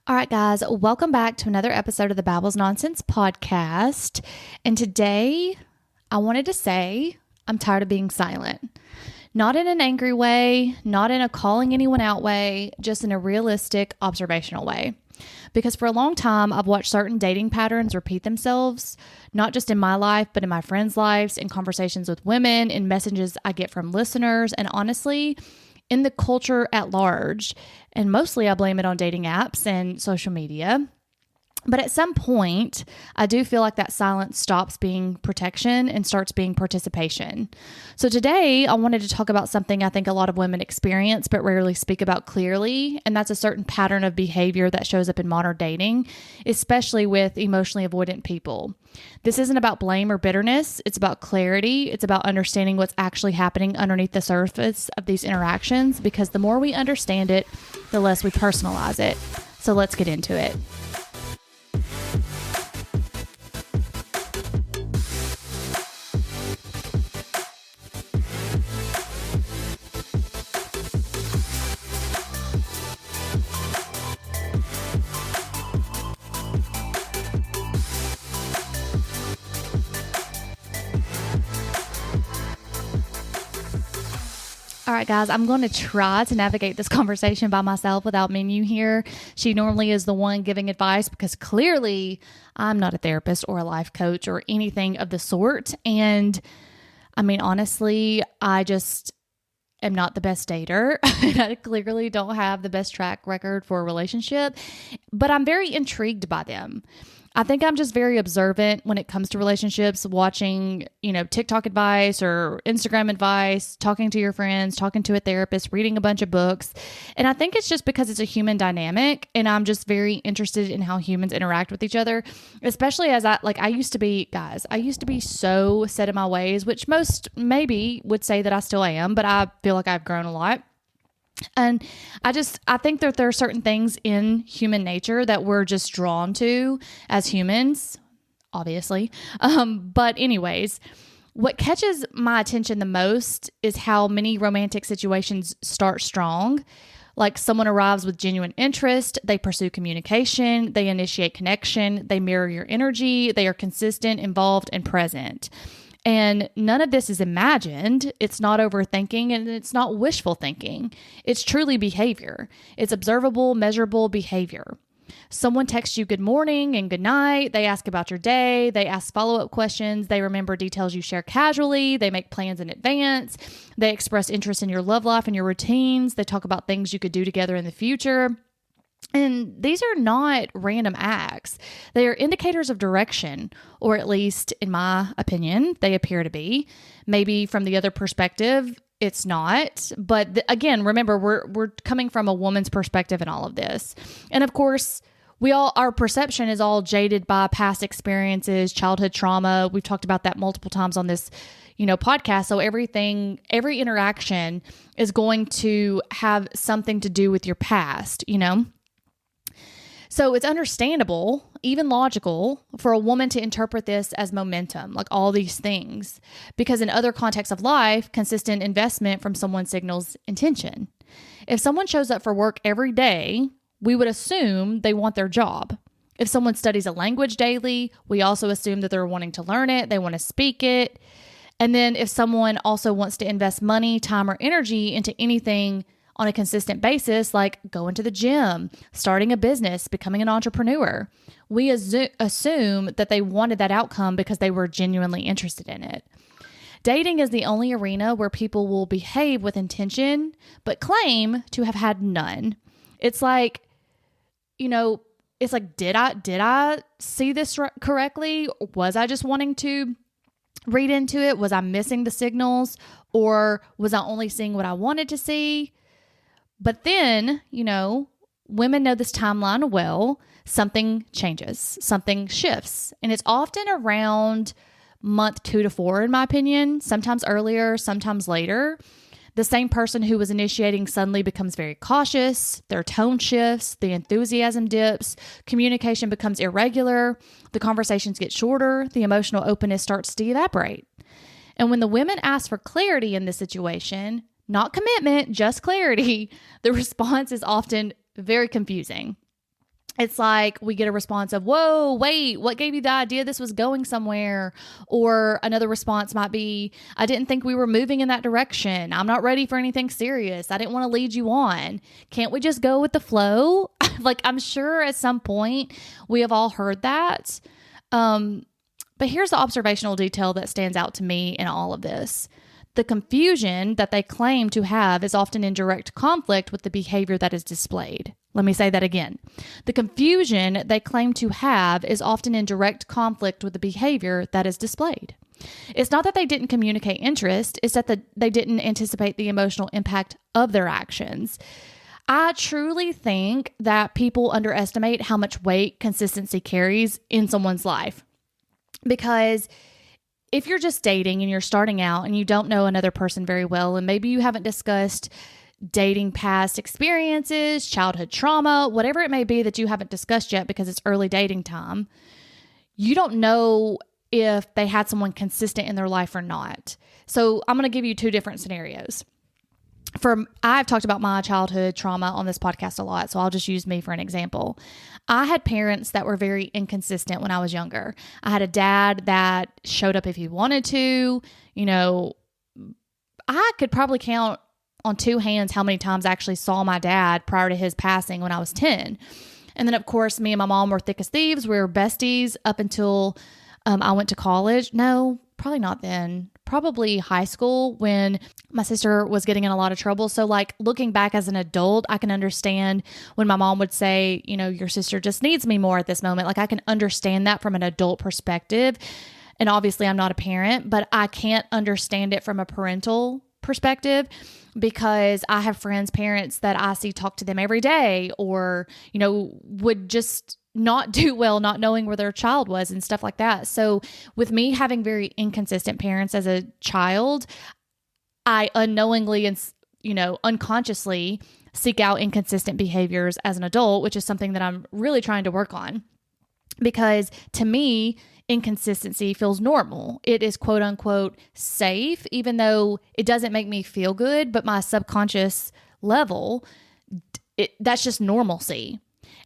All right, guys, welcome back to another episode of the Babbles Nonsense podcast. And today I wanted to say I'm tired of being silent. Not in an angry way, not in a calling anyone out way, just in a realistic, observational way. Because for a long time, I've watched certain dating patterns repeat themselves, not just in my life, but in my friends' lives, in conversations with women, in messages I get from listeners, and honestly, in the culture at large. And mostly I blame it on dating apps and social media. But at some point, I do feel like that silence stops being protection and starts being participation. So today, I wanted to talk about something I think a lot of women experience but rarely speak about clearly, and that's a certain pattern of behavior that shows up in modern dating, especially with emotionally avoidant people. This isn't about blame or bitterness. It's about clarity. It's about understanding what's actually happening underneath the surface of these interactions, because the more we understand it, the less we personalize it. So let's get into it. All right, guys, I'm going to try to navigate this conversation by myself without Menu here. She normally is the one giving advice because clearly I'm not a therapist or a life coach or anything of the sort. And I mean, honestly, I just am not the best dater. I clearly don't have the best track record for a relationship, but I'm very intrigued by them. I think I'm just very observant when it comes to relationships, watching, TikTok advice or Instagram advice, talking to your friends, talking to a therapist, reading a bunch of books. And I think it's just because it's a human dynamic and I'm just very interested in how humans interact with each other, especially as I used to be, guys, I used to be so set in my ways, which most maybe would say that I still am, but I feel like I've grown a lot. And I think that there are certain things in human nature that we're just drawn to as humans, obviously. But anyways, what catches my attention the most is how many romantic situations start strong. Like someone arrives with genuine interest, they pursue communication, they initiate connection, they mirror your energy, they are consistent, involved, and present. And none of this is imagined. It's not overthinking and it's not wishful thinking. It's truly behavior. It's observable, measurable behavior. Someone texts you good morning and good night. They ask about your day. They ask follow-up questions. They remember details you share casually. They make plans in advance. They express interest in your love life and your routines. They talk about things you could do together in the future. And these are not random acts. They are indicators of direction, or at least, in my opinion, they appear to be. Maybe from the other perspective, it's not. But again, remember, we're coming from a woman's perspective in all of this. And of course, our perception is all jaded by past experiences, childhood trauma. We've talked about that multiple times on this, podcast. So every interaction is going to have something to do with your past, So it's understandable, even logical, for a woman to interpret this as momentum, like all these things, because in other contexts of life, consistent investment from someone signals intention. If someone shows up for work every day, we would assume they want their job. If someone studies a language daily, we also assume that they're wanting to learn it, they want to speak it. And then if someone also wants to invest money, time, or energy into anything on a consistent basis, like going to the gym, starting a business, becoming an entrepreneur, we assume that they wanted that outcome because they were genuinely interested in it. Dating is the only arena where people will behave with intention, but claim to have had none. It's like, did I see this correctly? Was I just wanting to read into it? Was I missing the signals? Or was I only seeing what I wanted to see? But then, women know this timeline well. Something changes, something shifts. And it's often around month 2 to 4, in my opinion, sometimes earlier, sometimes later. The same person who was initiating suddenly becomes very cautious. Their tone shifts. The enthusiasm dips. Communication becomes irregular. The conversations get shorter. The emotional openness starts to evaporate. And when the women ask for clarity in this situation, not commitment, just clarity, the response is often very confusing. it's like we get a response of, whoa, wait, what gave you the idea this was going somewhere? Or another response might be, I didn't think we were moving in that direction. I'm not ready for anything serious. I didn't want to lead you on. Can't we just go with the flow? Like, I'm sure at some point we have all heard that. But here's the observational detail that stands out to me in all of this. The confusion that they claim to have is often in direct conflict with the behavior that is displayed. Let me say that again. The confusion they claim to have is often in direct conflict with the behavior that is displayed. It's not that they didn't communicate interest, it's that they didn't anticipate the emotional impact of their actions. I truly think that people underestimate how much weight consistency carries in someone's life. Because if you're just dating and you're starting out and you don't know another person very well, and maybe you haven't discussed dating past experiences, childhood trauma, whatever it may be that you haven't discussed yet because it's early dating time, you don't know if they had someone consistent in their life or not. So I'm going to give you two different scenarios. I've talked about my childhood trauma on this podcast a lot, so I'll just use me for an example. I had parents that were very inconsistent when I was younger. I had a dad that showed up if he wanted to. You know, I could probably count on two hands how many times I actually saw my dad prior to his passing when I was 10. And then, of course, me and my mom were thick as thieves. We were besties up until I went to college. No, probably not then. Probably high school when my sister was getting in a lot of trouble. So like looking back as an adult, I can understand when my mom would say, you know, your sister just needs me more at this moment. Like I can understand that from an adult perspective. And obviously I'm not a parent, but I can't understand it from a parental perspective because I have friends, parents that I see talk to them every day or, you know, would just not do well, not knowing where their child was and stuff like that. So with me having very inconsistent parents as a child, I unknowingly and, you know, unconsciously seek out inconsistent behaviors as an adult, which is something that I'm really trying to work on because to me, inconsistency feels normal. It is quote unquote safe, even though it doesn't make me feel good, but my subconscious level, that's just normalcy.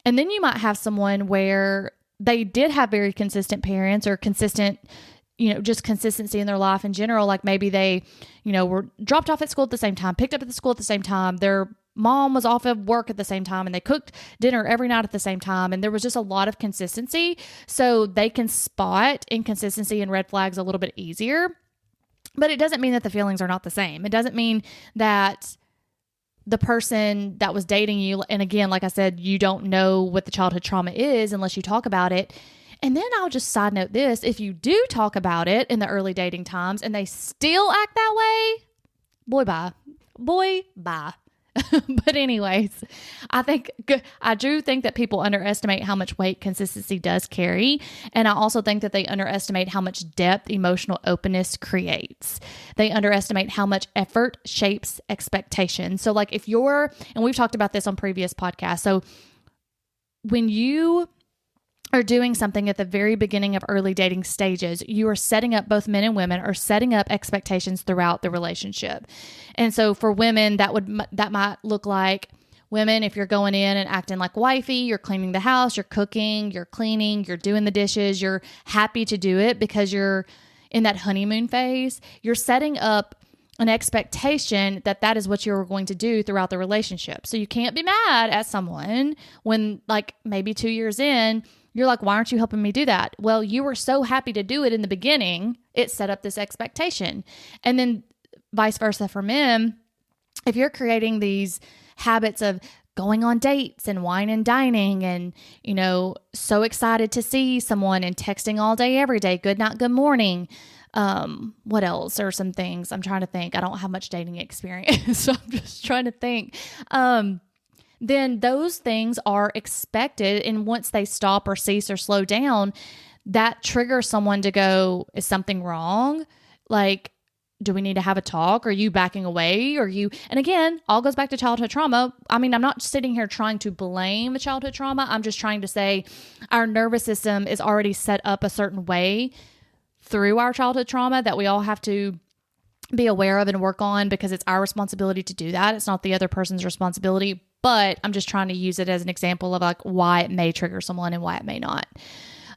And then you might have someone where they did have very consistent parents or consistent, you know, just consistency in their life in general. Like maybe they, you know, were dropped off at school at the same time, picked up at the school at the same time. Their mom was off of work at the same time and they cooked dinner every night at the same time. And there was just a lot of consistency. So they can spot inconsistency and red flags a little bit easier. But it doesn't mean that the feelings are not the same. It doesn't mean that the person that was dating you, and again, like I said, you don't know what the childhood trauma is unless you talk about it. And then I'll just side note this, if you do talk about it in the early dating times and they still act that way, boy, bye. But anyways, I do think that people underestimate how much weight consistency does carry. And I also think that they underestimate how much depth emotional openness creates. They underestimate how much effort shapes expectations. So like and we've talked about this on previous podcasts. So when you are doing something at the very beginning of early dating stages, you are setting up, both men and women are setting up expectations throughout the relationship. And so for women, that might look like women, if you're going in and acting like wifey, you're cleaning the house, you're cooking, you're cleaning, you're doing the dishes, you're happy to do it because you're in that honeymoon phase, you're setting up an expectation that is what you're going to do throughout the relationship. So you can't be mad at someone when like maybe 2 years in, you're like, why aren't you helping me do that? Well, you were so happy to do it in the beginning, it set up this expectation. And then vice versa for men, if you're creating these habits of going on dates and wine and dining and, you know, so excited to see someone and texting all day, every day, good night, good morning. What else are some things? I'm trying to think. I don't have much dating experience, so I'm just trying to think. Then those things are expected. And once they stop or cease or slow down, that triggers someone to go, is something wrong? Like, do we need to have a talk? Are you backing away? And again, all goes back to childhood trauma. I mean, I'm not sitting here trying to blame childhood trauma. I'm just trying to say our nervous system is already set up a certain way through our childhood trauma that we all have to be aware of and work on because it's our responsibility to do that. It's not the other person's responsibility. but I'm just trying to use it as an example of like why it may trigger someone and why it may not.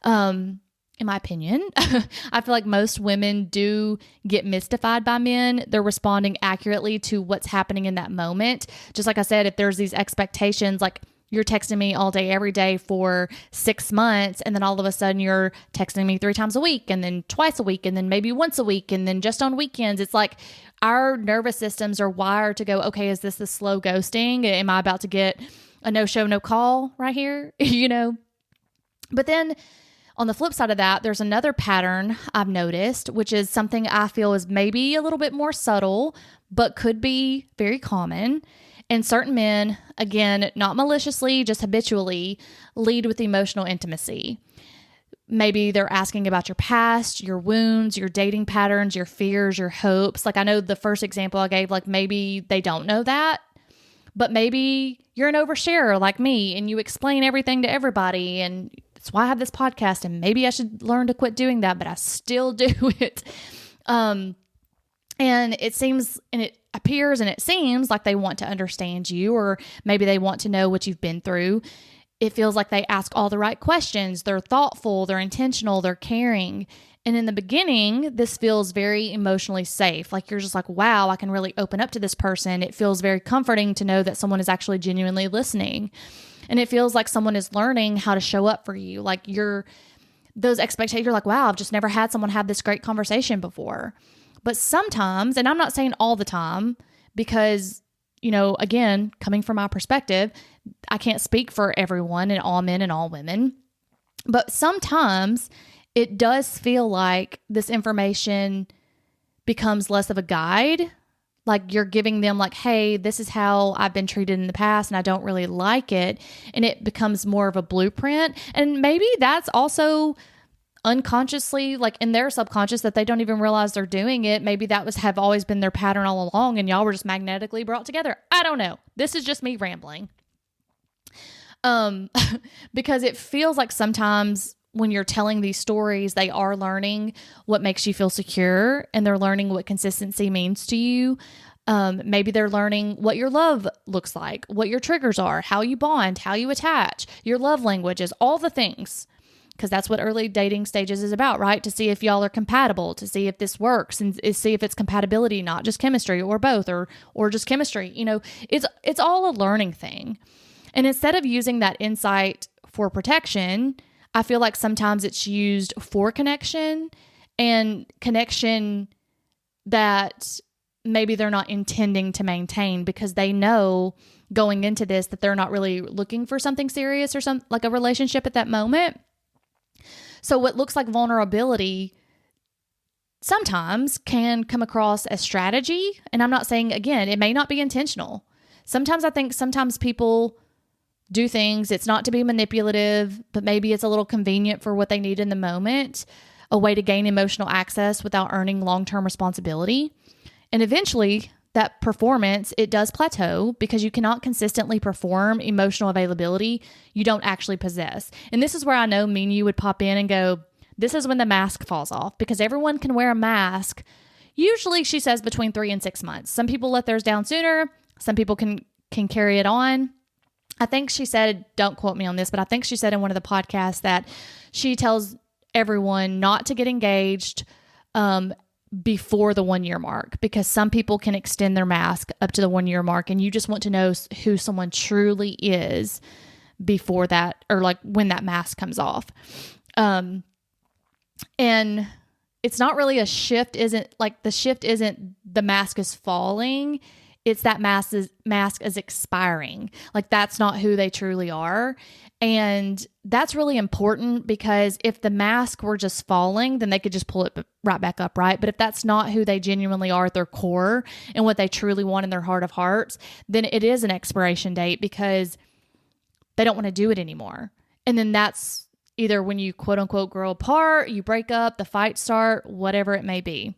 In my opinion, I feel like most women do get mystified by men. They're responding accurately to what's happening in that moment. Just like I said, if there's these expectations, like you're texting me all day, every day for 6 months, and then all of a sudden you're texting me 3 times a week, and then twice a week, and then maybe once a week, and then just on weekends. It's like our nervous systems are wired to go, okay, is this the slow ghosting? Am I about to get a no show, no call right here? But then on the flip side of that, there's another pattern I've noticed, which is something I feel is maybe a little bit more subtle, but could be very common. And certain men, again, not maliciously, just habitually, lead with emotional intimacy. Maybe they're asking about your past, your wounds, your dating patterns, your fears, your hopes. Like I know the first example I gave, like maybe they don't know that, but maybe you're an oversharer like me and you explain everything to everybody, and that's why I have this podcast, and maybe I should learn to quit doing that, but I still do it. And it seems, and it appears and it seems like they want to understand you, or maybe they want to know what you've been through. It feels like they ask all the right questions. They're thoughtful, they're intentional, they're caring. And in the beginning, this feels very emotionally safe. Like you're just like, wow, I can really open up to this person. It feels very comforting to know that someone is actually genuinely listening. And it feels like someone is learning how to show up for you. Like those expectations, you're like, wow, I've just never had someone have this great conversation before. But sometimes, and I'm not saying all the time, because, again, coming from my perspective, I can't speak for everyone and all men and all women. But sometimes it does feel like this information becomes less of a guide. Like you're giving them like, hey, this is how I've been treated in the past and I don't really like it. And it becomes more of a blueprint. And maybe that's also unconsciously, like in their subconscious, that they don't even realize they're doing it. Maybe that have always been their pattern all along, and y'all were just magnetically brought together. I don't know. This is just me rambling. Because it feels like sometimes when you're telling these stories, they are learning what makes you feel secure, and they're learning what consistency means to you. Maybe they're learning what your love looks like, what your triggers are, how you bond, how you attach, your love languages, all the things. Because that's what early dating stages is about, right? To see if y'all are compatible, to see if this works, and see if it's compatibility, not just chemistry, or both, or just chemistry. It's all a learning thing. And instead of using that insight for protection, I feel like sometimes it's used for connection, and connection that maybe they're not intending to maintain, because they know going into this that they're not really looking for something serious or like a relationship at that moment. So what looks like vulnerability sometimes can come across as strategy. And I'm not saying, again, it may not be intentional. Sometimes I think people do things, it's not to be manipulative, but maybe it's a little convenient for what they need in the moment, a way to gain emotional access without earning long-term responsibility. And eventually that performance, it does plateau, because you cannot consistently perform emotional availability you don't actually possess. And this is where I know me and you would pop in and go, this is when the mask falls off, because everyone can wear a mask. Usually, she says, between 3 and 6 months. Some people let theirs down sooner. Some people can carry it on. I think she said, don't quote me on this, but I think she said in one of the podcasts that she tells everyone not to get engaged before the 1 year mark, because some people can extend their mask up to the 1 year mark, and you just want to know who someone truly is before that, or like when that mask comes off. And it's not really a shift, the shift isn't the mask is falling. It's that mask is expiring. Like that's not who they truly are. And that's really important, because if the mask were just falling, then they could just pull it right back up, right? But if that's not who they genuinely are at their core and what they truly want in their heart of hearts, then it is an expiration date, because they don't want to do it anymore. And then that's either when you quote unquote grow apart, you break up, the fights start, whatever it may be.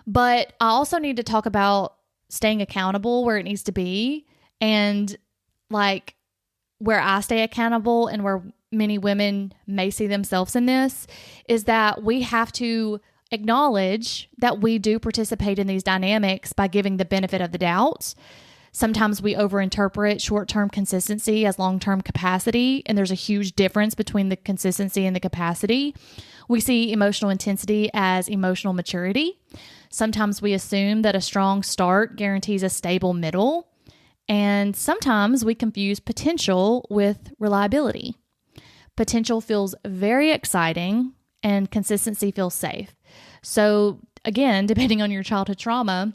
But I also need to talk about staying accountable where it needs to be, and like where I stay accountable and where many women may see themselves in this is that we have to acknowledge that we do participate in these dynamics by giving the benefit of the doubt. Sometimes we overinterpret short-term consistency as long-term capacity, and there's a huge difference between the consistency and the capacity. We see emotional intensity as emotional maturity. Sometimes we assume that a strong start guarantees a stable middle, and sometimes we confuse potential with reliability. Potential feels very exciting, and consistency feels safe. So again, depending on your childhood trauma,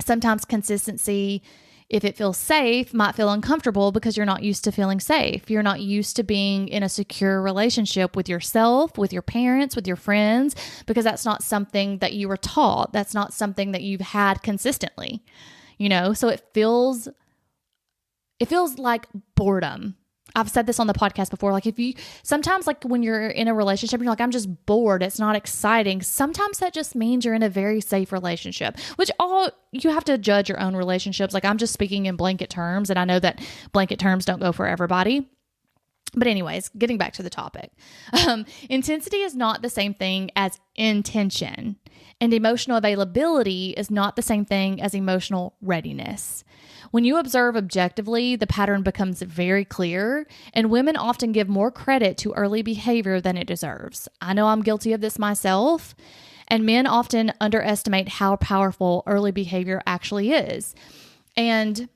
sometimes consistency, if it feels safe, might feel uncomfortable because you're not used to feeling safe. You're not used to being in a secure relationship with yourself, with your parents, with your friends, because that's not something that you were taught. That's not something that you've had consistently, So it feels like boredom. I've said this on the podcast before. Like sometimes like when you're in a relationship, you're like, I'm just bored. It's not exciting. Sometimes that just means you're in a very safe relationship, which you have to judge your own relationships. Like I'm just speaking in blanket terms, and I know that blanket terms don't go for everybody. But anyways, getting back to the topic, intensity is not the same thing as intention, and emotional availability is not the same thing as emotional readiness. When you observe objectively, the pattern becomes very clear, and women often give more credit to early behavior than it deserves. I know I'm guilty of this myself, and men often underestimate how powerful early behavior actually is. And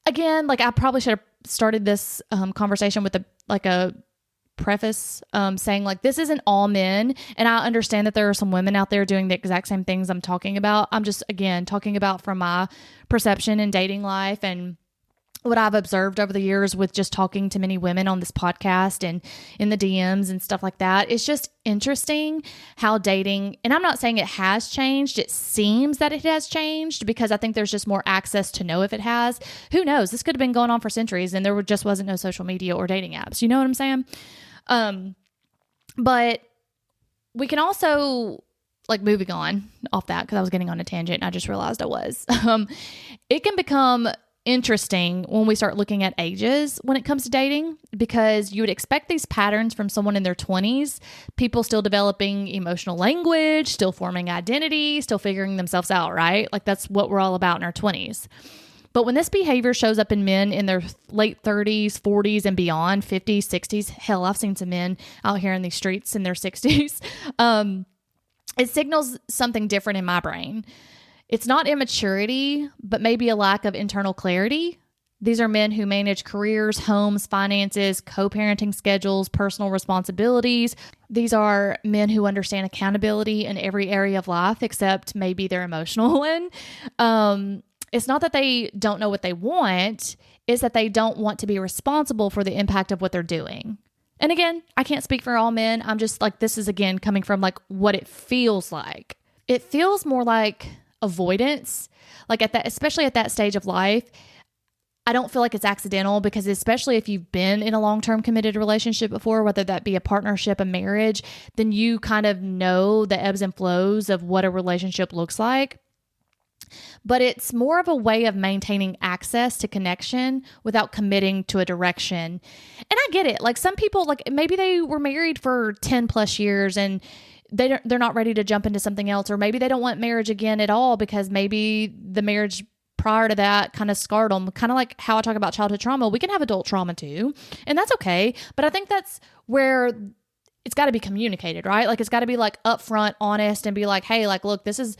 again, like I probably should have started this conversation with a preface saying like this isn't all men, and I understand that there are some women out there doing the exact same things I'm talking about. I'm just again talking about from my perception in dating life and what I've observed over the years with just talking to many women on this podcast and in the DMs and stuff like that. It's just interesting how dating, and I'm not saying it has changed. It seems that it has changed because I think there's just more access to know if it has. Who knows? This could have been going on for centuries and there just wasn't no social media or dating apps. You know what I'm saying? But we can also, like moving on off that, because I was getting on a tangent and I just realized I was, it can become interesting when we start looking at ages when it comes to dating, because you would expect these patterns from someone in their 20s, people still developing emotional language, still forming identity, still figuring themselves out, right? Like that's what we're all about in our 20s. But when this behavior shows up in men in their late 30s, 40s, and beyond, 50s, 60s, hell, I've seen some men out here in these streets in their 60s, it signals something different in my brain. It's not immaturity, but maybe a lack of internal clarity. These are men who manage careers, homes, finances, co-parenting schedules, personal responsibilities. These are men who understand accountability in every area of life, except maybe their emotional one. It's not that they don't know what they want, it's that they don't want to be responsible for the impact of what they're doing. And again, I can't speak for all men. I'm just like, this is again coming from like what it feels like. It feels more like avoidance, like at that, especially at that stage of life. I don't feel like it's accidental, because especially if you've been in a long-term committed relationship before, whether that be a partnership, a marriage, then you kind of know the ebbs and flows of what a relationship looks like. But it's more of a way of maintaining access to connection without committing to a direction. And I get it. Like some people, like maybe they were married for 10 plus years and they're not ready to jump into something else, or maybe they don't want marriage again at all because maybe the marriage prior to that kind of scarred them. Kind of like how I talk about childhood trauma. We can have adult trauma too, and that's okay. But I think that's where it's got to be communicated, right? Like it's got to be like upfront, honest, and be like, hey, like, look, this is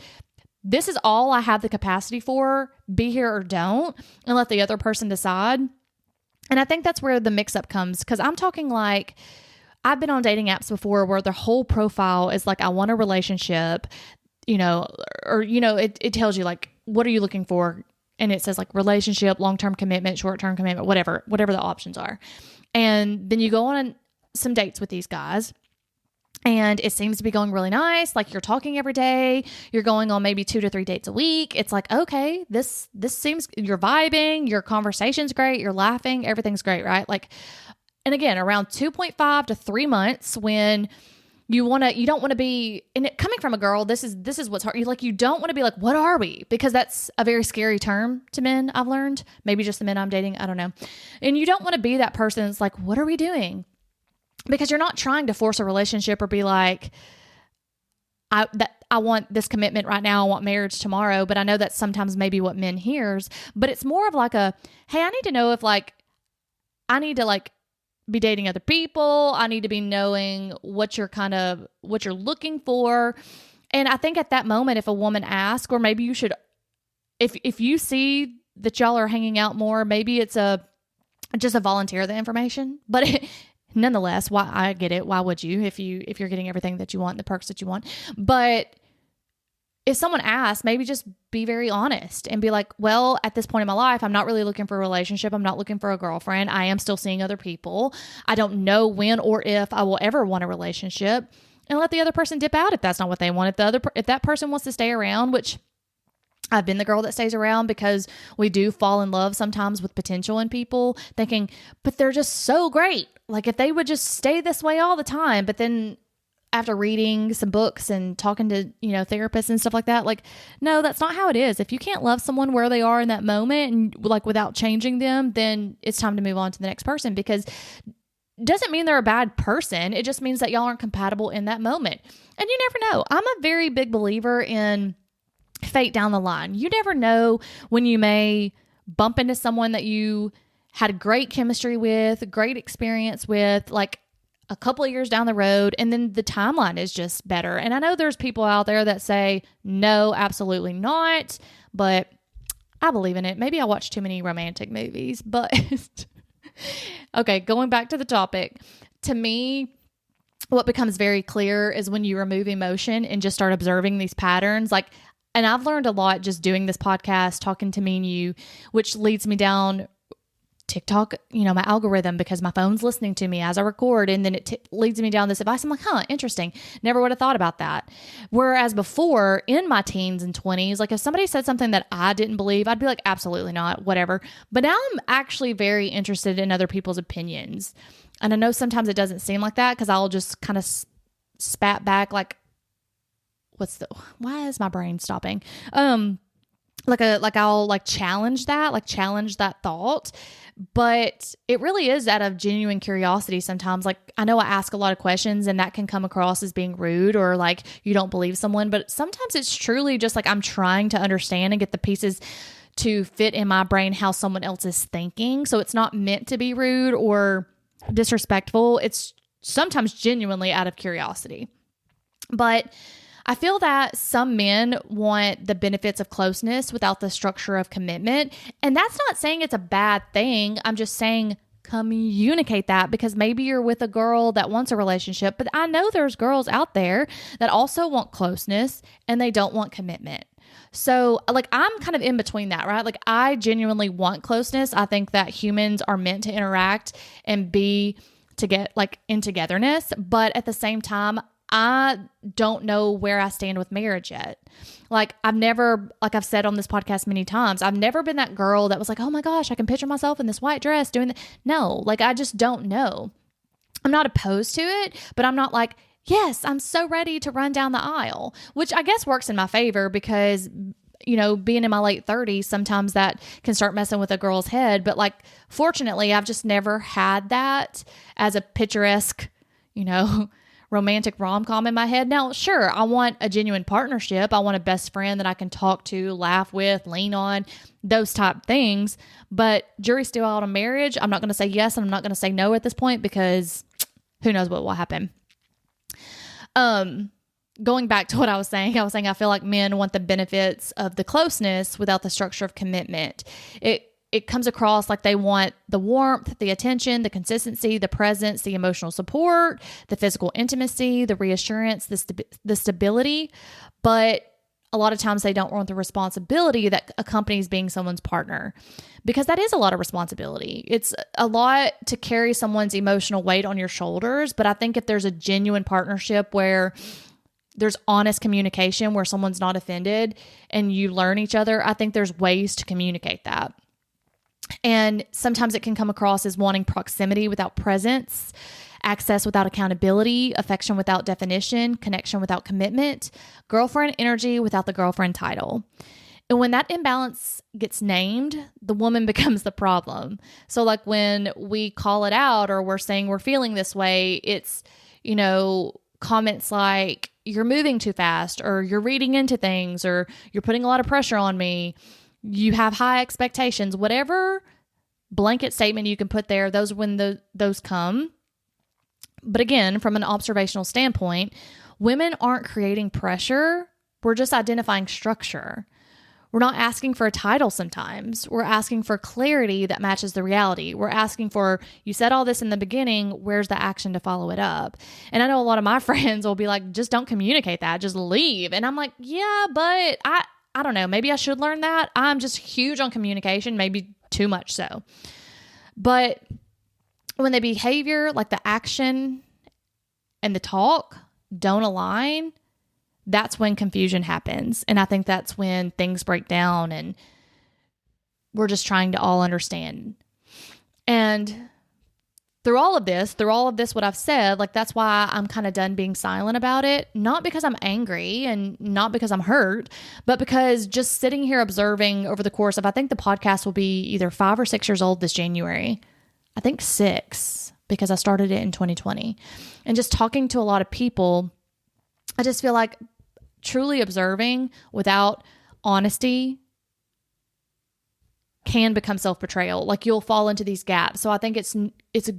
all I have the capacity for. Be here or don't, and let the other person decide. And I think that's where the mix-up comes, because I'm talking like I've been on dating apps before where the whole profile is like, I want a relationship, it tells you like, what are you looking for? And it says like relationship, long-term commitment, short-term commitment, whatever the options are. And then you go on some dates with these guys, and it seems to be going really nice. Like you're talking every day. You're going on maybe 2 to 3 dates a week. It's like, okay, this seems, you're vibing, your conversation's great, you're laughing, everything's great, right? Like, and again, around 2.5 to 3 months, when you don't want to be, and coming from a girl, this is what's hard. You don't want to be like, what are we? Because that's a very scary term to men, I've learned. Maybe just the men I'm dating, I don't know. And you don't want to be that person that's like, what are we doing? Because you're not trying to force a relationship or be like, I want this commitment right now. I want marriage tomorrow. But I know that's sometimes maybe what men hears, but it's more of like hey, I need to know if like, I need to like be dating other people. I need to be knowing what you're looking for. And I think at that moment, if a woman asks, or maybe you should, if you see that y'all are hanging out more, maybe it's just a volunteer the information, but nonetheless, why, I get it. Why would you, if you're getting everything that you want, the perks that you want? But if someone asks, maybe just be very honest and be like, well, at this point in my life, I'm not really looking for a relationship. I'm not looking for a girlfriend. I am still seeing other people. I don't know when or if I will ever want a relationship, and let the other person dip out if that's not what they want. If that person wants to stay around, which I've been the girl that stays around, because we do fall in love sometimes with potential in people, thinking, but they're just so great. Like if they would just stay this way all the time. But then after reading some books and talking to, therapists and stuff like that, like, no, that's not how it is. If you can't love someone where they are in that moment and like without changing them, then it's time to move on to the next person, because doesn't mean they're a bad person. It just means that y'all aren't compatible in that moment. And you never know. I'm a very big believer in fate down the line. You never know when you may bump into someone that you had great chemistry with, great experience with, like a couple of years down the road, and then the timeline is just better. And I know there's people out there that say, no, absolutely not, but I believe in it. Maybe I watch too many romantic movies, but okay, going back to the topic, to me, what becomes very clear is when you remove emotion and just start observing these patterns. Like, and I've learned a lot just doing this podcast, talking to me and you, which leads me down TikTok, my algorithm, because my phone's listening to me as I record, and then it leads me down this advice. I'm like, interesting. Never would have thought about that. Whereas before, in my teens and 20s, like if somebody said something that I didn't believe, I'd be like, absolutely not, whatever. But now I'm actually very interested in other people's opinions. And I know sometimes it doesn't seem like that, because I'll just kind of spat back like, why is my brain stopping? I'll challenge that thought, but it really is out of genuine curiosity sometimes. Like, I know I ask a lot of questions and that can come across as being rude or like you don't believe someone, but sometimes it's truly just like I'm trying to understand and get the pieces to fit in my brain how someone else is thinking. So it's not meant to be rude or disrespectful. It's sometimes genuinely out of curiosity. But I feel that some men want the benefits of closeness without the structure of commitment. And that's not saying it's a bad thing. I'm just saying communicate that, because maybe you're with a girl that wants a relationship, but I know there's girls out there that also want closeness and they don't want commitment. So like, I'm kind of in between that, right? Like, I genuinely want closeness. I think that humans are meant to interact and be to get like in togetherness. But at the same time, I don't know where I stand with marriage yet. Like, I've said on this podcast many times, I've never been that girl that was like, oh my gosh, I can picture myself in this white dress doing that. No, like, I just don't know. I'm not opposed to it, but I'm not like, yes, I'm so ready to run down the aisle, which I guess works in my favor because, being in my late 30s, sometimes that can start messing with a girl's head. But like, fortunately, I've just never had that as a picturesque, romantic rom-com in my head. Now, sure, I want a genuine partnership. I want a best friend that I can talk to, laugh with, lean on, those type things. But jury's still out on marriage. I'm not going to say yes and I'm not going to say no at this point, because who knows what will happen. Going back to what I was saying I feel like men want the benefits of the closeness without the structure of commitment. It comes across like they want the warmth, the attention, the consistency, the presence, the emotional support, the physical intimacy, the reassurance, the stability. But a lot of times they don't want the responsibility that accompanies being someone's partner, because that is a lot of responsibility. It's a lot to carry someone's emotional weight on your shoulders. But I think if there's a genuine partnership where there's honest communication, where someone's not offended and you learn each other, I think there's ways to communicate that. And sometimes it can come across as wanting proximity without presence, access without accountability, affection without definition, connection without commitment, girlfriend energy without the girlfriend title. And when that imbalance gets named, the woman becomes the problem. So like when we call it out or we're saying we're feeling this way, it's, comments like, you're moving too fast, or you're reading into things, or you're putting a lot of pressure on me. You have high expectations, whatever blanket statement you can put there, those come. But again, from an observational standpoint, women aren't creating pressure. We're just identifying structure. We're not asking for a title sometimes. We're asking for clarity that matches the reality. We're asking for, you said all this in the beginning, where's the action to follow it up? And I know a lot of my friends will be like, just don't communicate that, just leave. And I'm like, yeah, but I don't know, maybe I should learn that. I'm just huge on communication, maybe too much so. But when the behavior, like the action and the talk don't align, that's when confusion happens. And I think that's when things break down and we're just trying to all understand. And through all of this, what I've said, like that's why I'm kind of done being silent about it. Not because I'm angry and not because I'm hurt, but because just sitting here observing over the course of, I think the podcast will be either 5 or 6 years old this January. I think 6, because I started it in 2020. And just talking to a lot of people, I just feel like truly observing without honesty can become self-betrayal. Like you'll fall into these gaps. So I think it's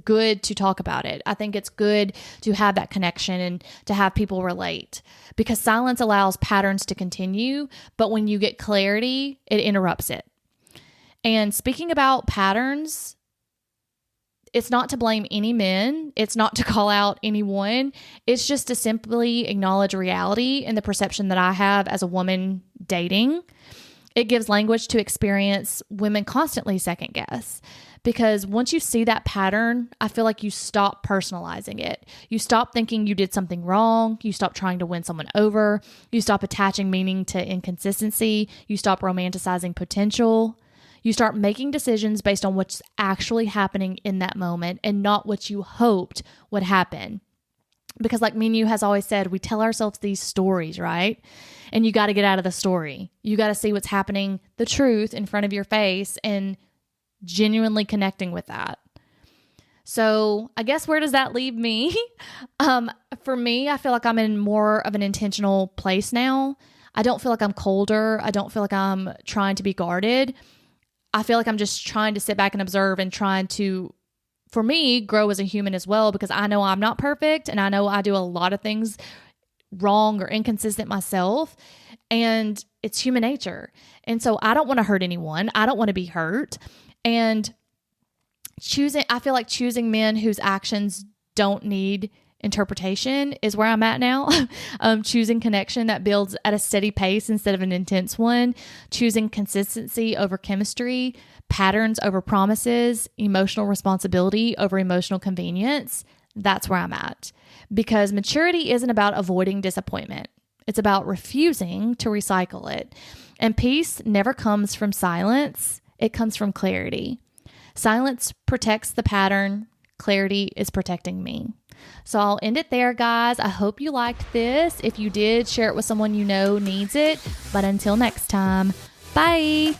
good to talk about it. I think it's good to have that connection and to have people relate, because silence allows patterns to continue. But when you get clarity, it interrupts it. And speaking about patterns, it's not to blame any men. It's not to call out anyone. It's just to simply acknowledge reality and the perception that I have as a woman dating. It gives language to experience women constantly second guess. Because once you see that pattern, I feel like you stop personalizing it. You stop thinking you did something wrong. You stop trying to win someone over. You stop attaching meaning to inconsistency. You stop romanticizing potential. You start making decisions based on what's actually happening in that moment and not what you hoped would happen. Because like me and you has always said, we tell ourselves these stories, right? And you got to get out of the story. You got to see what's happening, the truth in front of your face, and genuinely connecting with that. So I guess where does that leave me? For me, I feel like I'm in more of an intentional place now. I don't feel like I'm colder. I don't feel like I'm trying to be guarded. I feel like I'm just trying to sit back and observe and trying to, for me, grow as a human as well, because I know I'm not perfect and I know I do a lot of things wrong or inconsistent myself, and it's human nature. And so I don't want to hurt anyone. I don't want to be hurt. And I feel like choosing men whose actions don't need interpretation is where I'm at now. Choosing connection that builds at a steady pace instead of an intense one. Choosing consistency over chemistry, patterns over promises, emotional responsibility over emotional convenience. That's where I'm at. Because maturity isn't about avoiding disappointment. It's about refusing to recycle it. And peace never comes from silence. It comes from clarity. Silence protects the pattern. Clarity is protecting me. So I'll end it there, guys. I hope you liked this. If you did, share it with someone you know needs it. But until next time, bye.